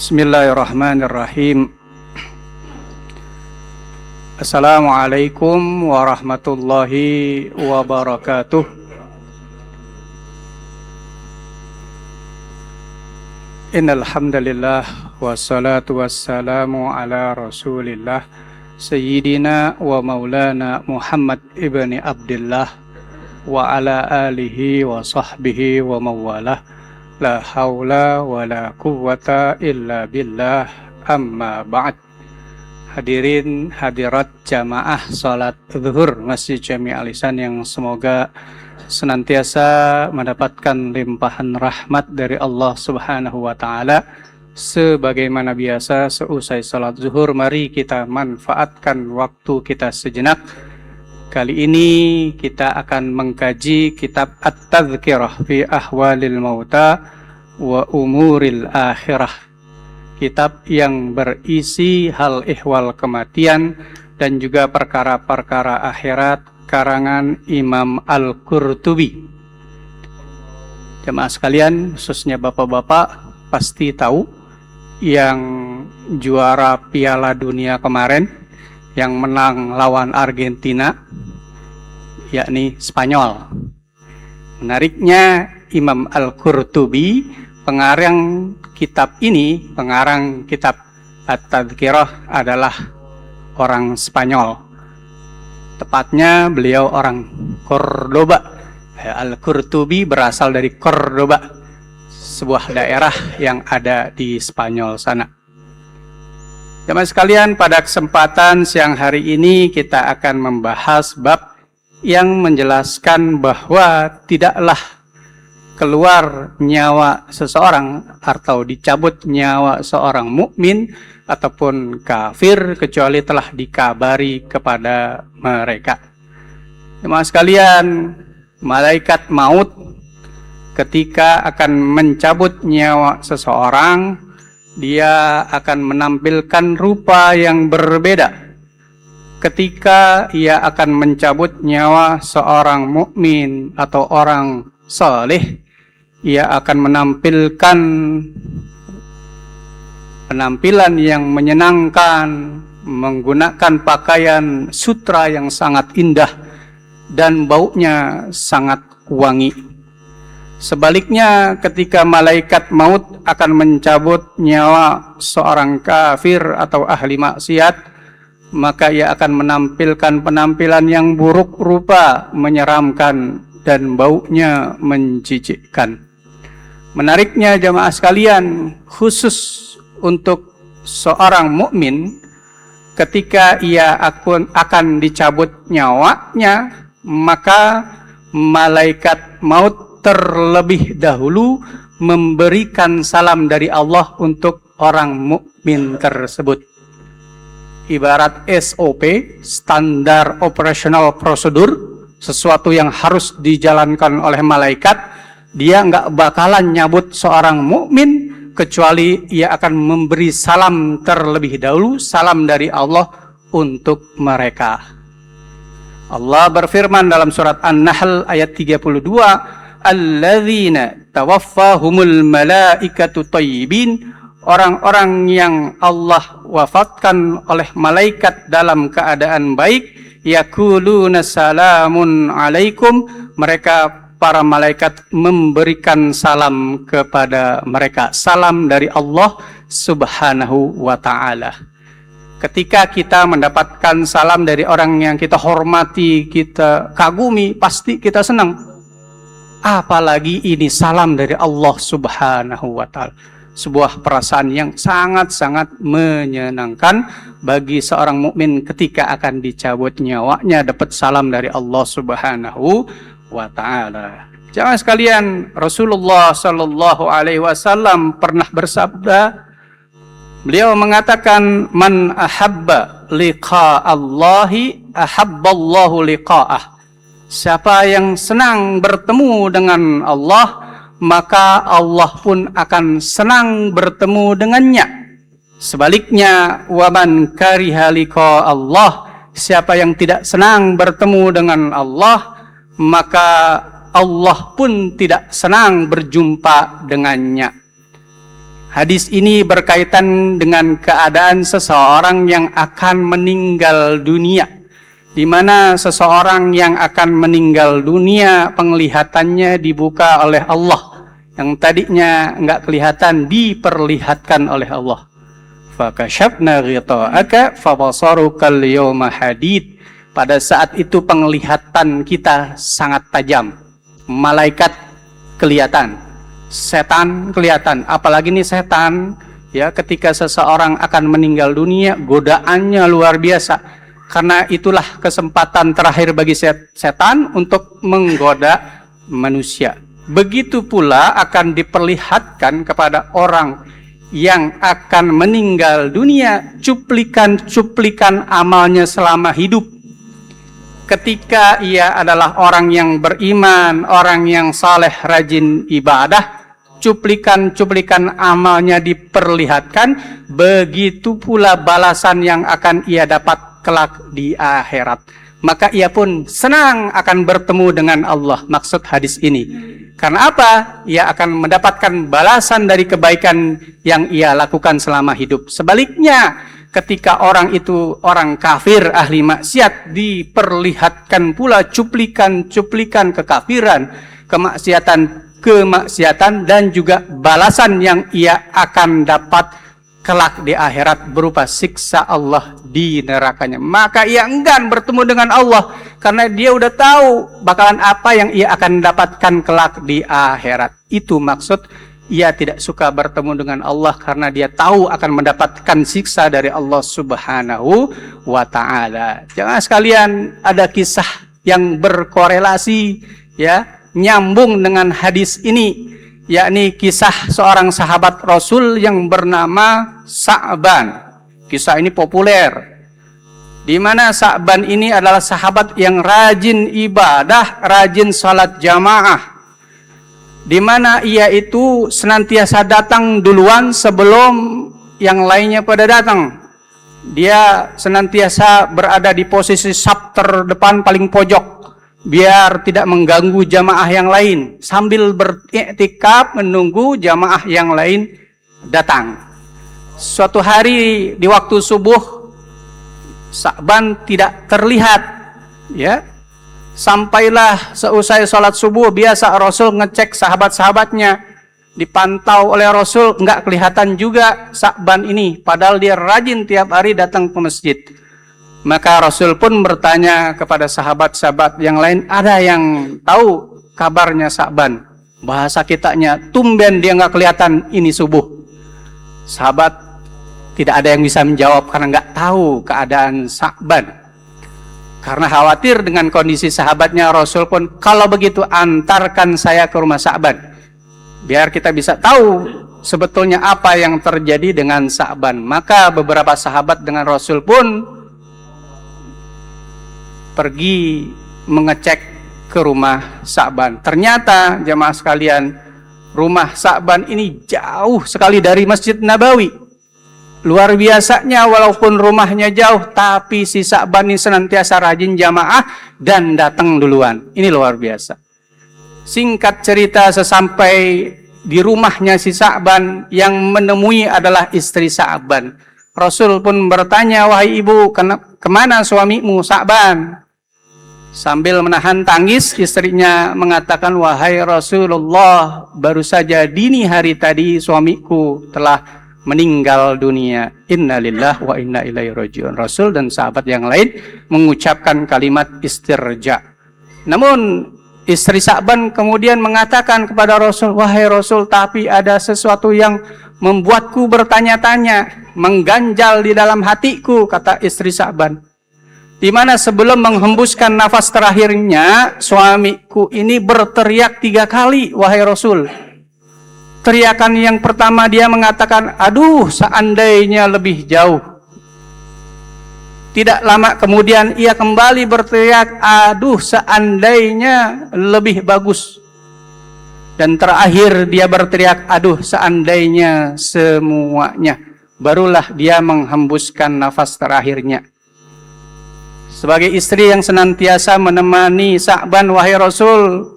Bismillahirrahmanirrahim. Assalamualaikum warahmatullahi wabarakatuh. Innal hamdalillah wassalatu wassalamu ala Rasulillah Sayyidina wa maulana Muhammad ibni Abdullah wa ala alihi wa sahbihi wa mawalah. La haula wa la quwwata illa billah, amma ba'd. Hadirin hadirat jamaah salat zuhur Masjid Jami Al-Ihsan yang semoga senantiasa mendapatkan limpahan rahmat dari Allah Subhanahu wa taala. Sebagaimana biasa, seusai salat zuhur mari kita manfaatkan waktu kita sejenak. Kali ini kita akan mengkaji kitab At-Tadhkirah fi Ahwalil Mauta wa Umuril Akhirah. Kitab yang berisi hal ihwal kematian dan juga perkara-perkara akhirat karangan Imam Al-Qurtubi. Jemaah sekalian, khususnya bapak-bapak pasti tahu yang juara Piala Dunia kemarin yang menang lawan Argentina, yakni Spanyol. Menariknya, Imam Al-Qurtubi, pengarang kitab At-Tadhkirah adalah orang Spanyol. Tepatnya beliau orang Cordoba. Al-Qurtubi berasal dari Cordoba, sebuah daerah yang ada di Spanyol sana. Jemaah sekalian, pada kesempatan siang hari ini kita akan membahas bab yang menjelaskan bahwa tidaklah keluar nyawa seseorang atau dicabut nyawa seorang mukmin ataupun kafir kecuali telah dikabari kepada mereka. Jemaah sekalian, malaikat maut ketika akan mencabut nyawa seseorang, dia akan menampilkan rupa yang berbeda. Ketika ia akan mencabut nyawa seorang mukmin atau orang saleh, ia akan menampilkan penampilan yang menyenangkan, menggunakan pakaian sutra yang sangat indah dan baunya sangat wangi. Sebaliknya, ketika malaikat maut akan mencabut nyawa seorang kafir atau ahli maksiat, maka ia akan menampilkan penampilan yang buruk rupa, menyeramkan, dan baunya menjijikkan. Menariknya jamaah sekalian, khusus untuk seorang mukmin, ketika ia akan dicabut nyawanya, maka malaikat maut terlebih dahulu memberikan salam dari Allah untuk orang mukmin tersebut. Ibarat SOP, standar operational procedure, sesuatu yang harus dijalankan oleh malaikat. Dia nggak bakalan nyabut seorang mukmin kecuali ia akan memberi salam terlebih dahulu, salam dari Allah untuk mereka. Allah berfirman dalam surat An-Nahl ayat 32, alladzina tawaffahumul malaikatu thayyibin, orang-orang yang Allah wafatkan oleh malaikat dalam keadaan baik, yaquluna salamun alaikum, mereka para malaikat memberikan salam kepada mereka, salam dari Allah Subhanahu wa taala. Ketika kita mendapatkan salam dari orang yang kita hormati, kita kagumi, pasti kita senang. Apalagi ini salam dari Allah Subhanahu wa ta'ala. Sebuah perasaan yang sangat-sangat menyenangkan bagi seorang mukmin ketika akan dicabut nyawanya, dapat salam dari Allah Subhanahu wa ta'ala. Jamaah sekalian, Rasulullah sallallahu alaihi wasallam pernah bersabda, beliau mengatakan, man ahabba liqa Allahi ahabballahu liqa'ah. Siapa yang senang bertemu dengan Allah, maka Allah pun akan senang bertemu dengannya. Sebaliknya, waman kariha liqa Allah, siapa yang tidak senang bertemu dengan Allah, maka Allah pun tidak senang berjumpa dengannya. Hadis ini berkaitan dengan keadaan seseorang yang akan meninggal dunia, di mana seseorang yang akan meninggal dunia penglihatannya dibuka oleh Allah, yang tadinya enggak kelihatan diperlihatkan oleh Allah. Fakashafna ghita'aka fabasarukal yawma hadid. Pada saat itu penglihatan kita sangat tajam. Malaikat kelihatan, setan kelihatan. Apalagi nih setan, ya, ketika seseorang akan meninggal dunia, godaannya luar biasa. Karena itulah kesempatan terakhir bagi setan untuk menggoda manusia. Begitu pula akan diperlihatkan kepada orang yang akan meninggal dunia cuplikan-cuplikan amalnya selama hidup. Ketika ia adalah orang yang beriman, orang yang saleh, rajin ibadah, cuplikan-cuplikan amalnya diperlihatkan, begitu pula balasan yang akan ia dapat kelak di akhirat. Maka ia pun senang akan bertemu dengan Allah. Maksud hadis ini, karena apa? Ia akan mendapatkan balasan dari kebaikan yang ia lakukan selama hidup. Sebaliknya, ketika orang itu orang kafir, ahli maksiat, diperlihatkan pula cuplikan-cuplikan kekafiran, kemaksiatan dan juga balasan yang ia akan dapat kelak di akhirat berupa siksa Allah di nerakanya. Maka ia enggan bertemu dengan Allah karena dia udah tahu bakalan apa yang ia akan dapatkan kelak di akhirat. Itu maksud ia tidak suka bertemu dengan Allah karena dia tahu akan mendapatkan siksa dari Allah Subhanahu wa ta'ala. Jangan sekalian, ada kisah yang berkorelasi, ya, nyambung dengan hadis ini, yakni kisah seorang sahabat Rasul yang bernama Sa'ban. Kisah ini populer, di mana Sa'ban ini adalah sahabat yang rajin ibadah, rajin salat jamaah, di mana ia itu senantiasa datang duluan sebelum yang lainnya pada datang. Dia senantiasa berada di posisi saf terdepan paling pojok, biar tidak mengganggu jamaah yang lain, sambil beriktikaf menunggu jamaah yang lain datang. Suatu hari di waktu subuh, Sa'ban tidak terlihat, ya. Sampailah seusai sholat subuh, biasa Rasul ngecek sahabat-sahabatnya, dipantau oleh Rasul, enggak kelihatan juga Sa'ban ini, padahal dia rajin tiap hari datang ke masjid. Maka Rasul pun bertanya kepada sahabat-sahabat yang lain, ada yang tahu kabarnya Sa'ban? Bahasa kitanya, tumben dia nggak kelihatan ini subuh. Sahabat tidak ada yang bisa menjawab karena nggak tahu keadaan Sa'ban. Karena khawatir dengan kondisi sahabatnya, Rasul pun, kalau begitu antarkan saya ke rumah Sa'ban, biar kita bisa tahu sebetulnya apa yang terjadi dengan Sa'ban. Maka beberapa sahabat dengan Rasul pun pergi mengecek ke rumah Sa'ban. Ternyata jemaah sekalian, rumah Sa'ban ini jauh sekali dari Masjid Nabawi. Luar biasanya, walaupun rumahnya jauh, tapi si Sa'ban ini senantiasa rajin jamaah dan datang duluan. Ini luar biasa. Singkat cerita, sesampai di rumahnya si Sa'ban, yang menemui adalah istri Sa'ban. Rasul pun bertanya, wahai ibu, kemana suamimu Sa'ban? Sambil menahan tangis, istrinya mengatakan, wahai Rasulullah, baru saja dini hari tadi suamiku telah meninggal dunia. Innalillah wa inna ilaihi rajiun. Rasul dan sahabat yang lain mengucapkan kalimat istirja. Namun istri Sa'ban kemudian mengatakan kepada Rasul, wahai Rasul, tapi ada sesuatu yang membuatku bertanya-tanya, mengganjal di dalam hatiku, kata istri Sa'ban. Di mana sebelum menghembuskan nafas terakhirnya, suamiku ini berteriak 3 kali, wahai Rasul. Teriakan yang pertama dia mengatakan, aduh seandainya lebih jauh. Tidak lama kemudian ia kembali berteriak, aduh seandainya lebih bagus. Dan terakhir dia berteriak, aduh seandainya semuanya. Barulah dia menghembuskan nafas terakhirnya. Sebagai istri yang senantiasa menemani Sa'ban, wahai Rasul,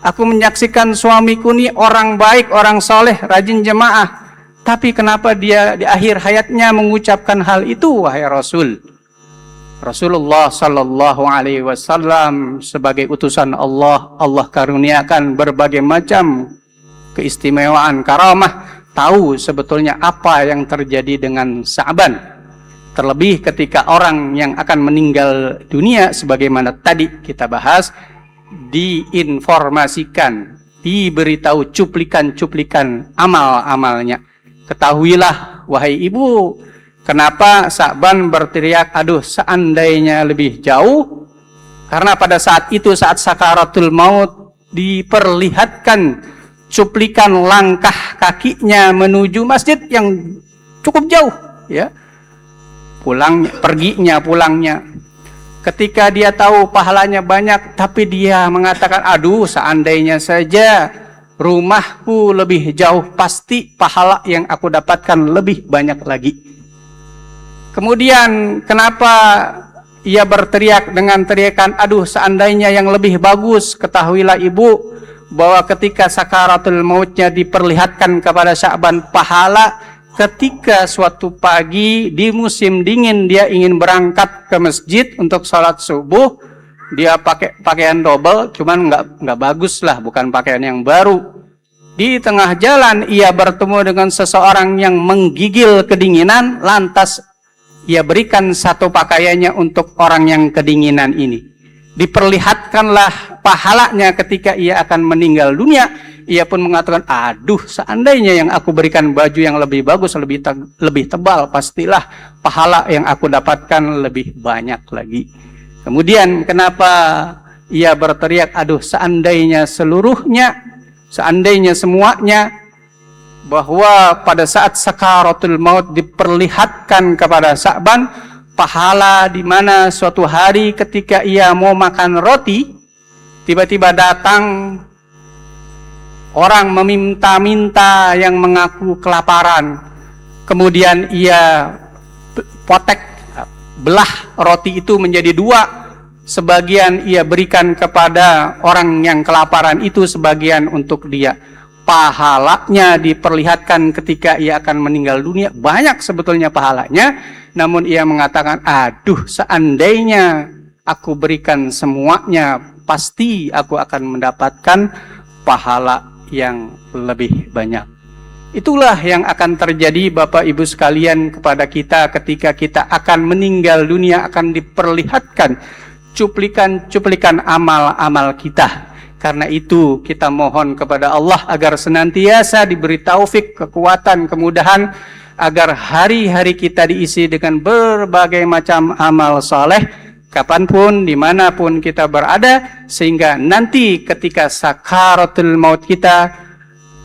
aku menyaksikan suamiku ini orang baik, orang soleh, rajin jemaah. Tapi kenapa dia di akhir hayatnya mengucapkan hal itu, wahai Rasul? Rasulullah sallallahu alaihi wasallam sebagai utusan Allah, Allah karuniakan berbagai macam keistimewaan, karamah, tahu sebetulnya apa yang terjadi dengan Sa'ban. Terlebih ketika orang yang akan meninggal dunia, sebagaimana tadi kita bahas, diinformasikan, diberitahu cuplikan-cuplikan amal-amalnya. Ketahuilah, wahai ibu, kenapa Sa'ban berteriak, aduh seandainya lebih jauh? Karena pada saat itu, saat sakaratul maut, diperlihatkan cuplikan langkah kakinya menuju masjid yang cukup jauh, ya. Pulangnya. Ketika dia tahu pahalanya banyak, tapi dia mengatakan, aduh seandainya saja rumahku lebih jauh, pasti pahala yang aku dapatkan lebih banyak lagi. Kemudian kenapa ia berteriak dengan teriakan, aduh seandainya yang lebih bagus? Ketahuilah ibu, bahwa ketika sakaratul mautnya diperlihatkan kepada Sa'ban pahala, ketika suatu pagi di musim dingin dia ingin berangkat ke masjid untuk sholat subuh, dia pakai pakaian double, cuman nggak bagus lah, bukan pakaian yang baru. Di tengah jalan ia bertemu dengan seseorang yang menggigil kedinginan, lantas ia berikan satu pakaiannya untuk orang yang kedinginan ini. Diperlihatkanlah pahalanya ketika ia akan meninggal dunia. Ia pun mengatakan, aduh seandainya yang aku berikan baju yang lebih bagus, lebih tebal, pastilah pahala yang aku dapatkan lebih banyak lagi. Kemudian kenapa ia berteriak, aduh seandainya seluruhnya, seandainya semuanya, bahwa pada saat sakaratul maut diperlihatkan kepada Sa'ban pahala di mana suatu hari ketika ia mau makan roti, tiba-tiba datang orang meminta-minta yang mengaku kelaparan. Kemudian ia belah roti itu menjadi dua. Sebagian ia berikan kepada orang yang kelaparan itu, sebagian untuk dia. Pahalanya diperlihatkan ketika ia akan meninggal dunia. Banyak sebetulnya pahalanya. Namun ia mengatakan, aduh seandainya aku berikan semuanya, pasti aku akan mendapatkan pahala yang lebih banyak. Itulah yang akan terjadi Bapak Ibu sekalian kepada kita ketika kita akan meninggal dunia, akan diperlihatkan cuplikan-cuplikan amal-amal kita. Karena itu kita mohon kepada Allah agar senantiasa diberi taufik, kekuatan, kemudahan, agar hari-hari kita diisi dengan berbagai macam amal saleh, kapanpun, dimanapun kita berada, sehingga nanti ketika sakaratul maut kita,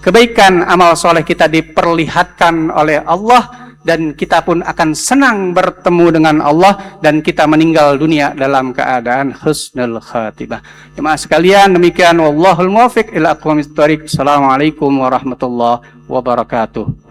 kebaikan amal soleh kita diperlihatkan oleh Allah, dan kita pun akan senang bertemu dengan Allah, dan kita meninggal dunia dalam keadaan husnul khatibah. Jemaah sekalian, demikian wallahul muwaffiq ila aqwamit thoriq. Assalamualaikum warahmatullahi wabarakatuh.